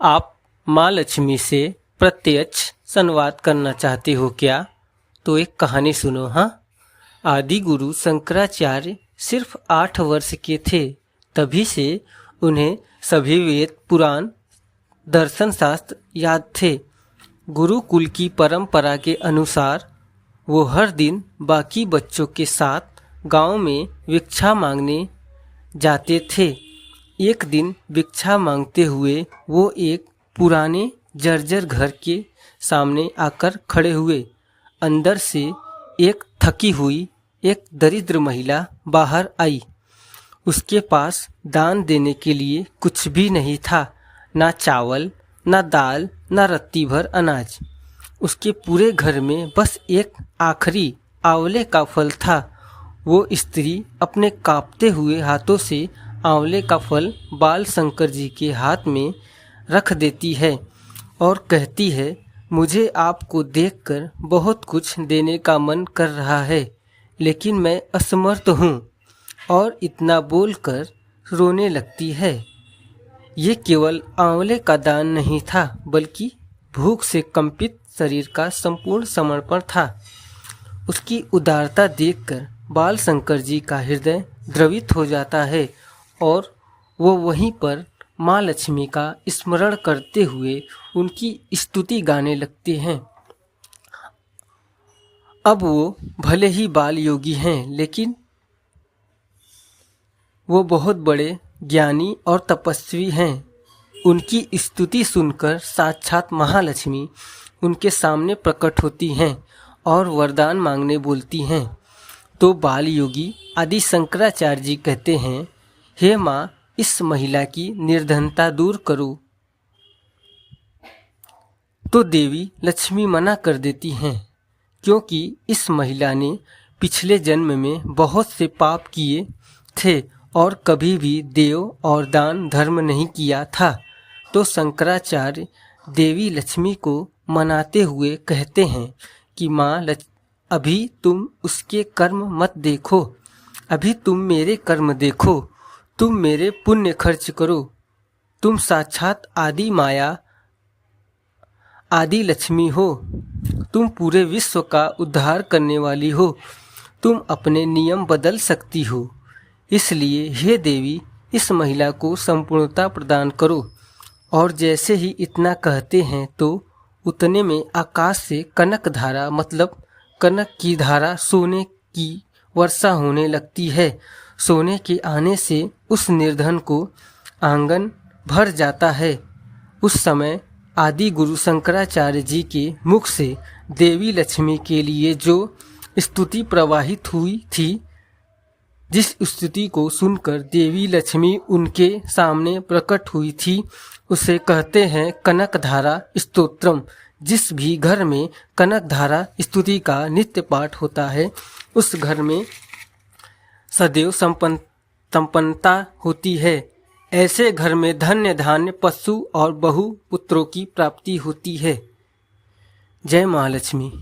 आप माँ लक्ष्मी से प्रत्यक्ष संवाद करना चाहते हो क्या? तो एक कहानी सुनो। हाँ, आदि गुरु शंकराचार्य सिर्फ 8 वर्ष के थे। तभी से उन्हें सभी वेद, पुराण, दर्शन शास्त्र याद थे। गुरुकुल की परंपरा के अनुसार वो हर दिन बाकी बच्चों के साथ गांव में भिक्षा मांगने जाते थे। एक दिन भिक्षा मांगते हुए वो एक पुराने जर्जर घर के सामने आकर खड़े हुए। अंदर से एक थकी हुई एक दरिद्र महिला बाहर आई। उसके पास दान देने के लिए कुछ भी नहीं था, ना चावल, ना दाल, ना रत्ती भर अनाज। उसके पूरे घर में बस एक आखिरी आंवले का फल था। वो स्त्री अपने कांपते हुए हाथों से आंवले का फल बाल शंकर जी के हाथ में रख देती है और कहती है, मुझे आपको देखकर बहुत कुछ देने का मन कर रहा है, लेकिन मैं असमर्थ हूँ। और इतना बोलकर रोने लगती है। ये केवल आंवले का दान नहीं था, बल्कि भूख से कंपित शरीर का संपूर्ण समर्पण था। उसकी उदारता देखकर बाल शंकर जी का हृदय द्रवित हो जाता है और वो वहीं पर माँ लक्ष्मी का स्मरण करते हुए उनकी स्तुति गाने लगते हैं। अब वो भले ही बाल योगी हैं, लेकिन वो बहुत बड़े ज्ञानी और तपस्वी हैं। उनकी स्तुति सुनकर साक्षात महालक्ष्मी उनके सामने प्रकट होती हैं और वरदान मांगने बोलती हैं। तो बाल योगी आदि शंकराचार्य जी कहते हैं, हे माँ, इस महिला की निर्धनता दूर करो। तो देवी लक्ष्मी मना कर देती हैं, क्योंकि इस महिला ने पिछले जन्म में बहुत से पाप किए थे और कभी भी देव और दान धर्म नहीं किया था। तो शंकराचार्य देवी लक्ष्मी को मनाते हुए कहते हैं कि माँ, अभी तुम उसके कर्म मत देखो, अभी तुम मेरे कर्म देखो। तुम मेरे पुण्य खर्च करो। तुम साक्षात आदि माया, आदि लक्ष्मी हो। तुम पूरे विश्व का उद्धार करने वाली हो। तुम अपने नियम बदल सकती हो। इसलिए हे देवी, इस महिला को संपूर्णता प्रदान करो। और जैसे ही इतना कहते हैं तो उतने में आकाश से कनक धारा, मतलब कनक की धारा, सोने की वर्षा होने लगती है। सोने के आने से उस निर्धन को आंगन भर जाता है। उस समय आदि गुरु शंकराचार्य जी के मुख से देवी लक्ष्मी के लिए जो स्तुति प्रवाहित हुई थी, जिस स्तुति को सुनकर देवी लक्ष्मी उनके सामने प्रकट हुई थी, उसे कहते हैं कनक धारा स्तोत्रम। जिस भी घर में कनक धारा स्तुति का नित्य पाठ होता है, उस घर में सदैव संपन्नता होती है। ऐसे घर में धन्य धान्य, पशु और बहु पुत्रों की प्राप्ति होती है। जय महालक्ष्मी।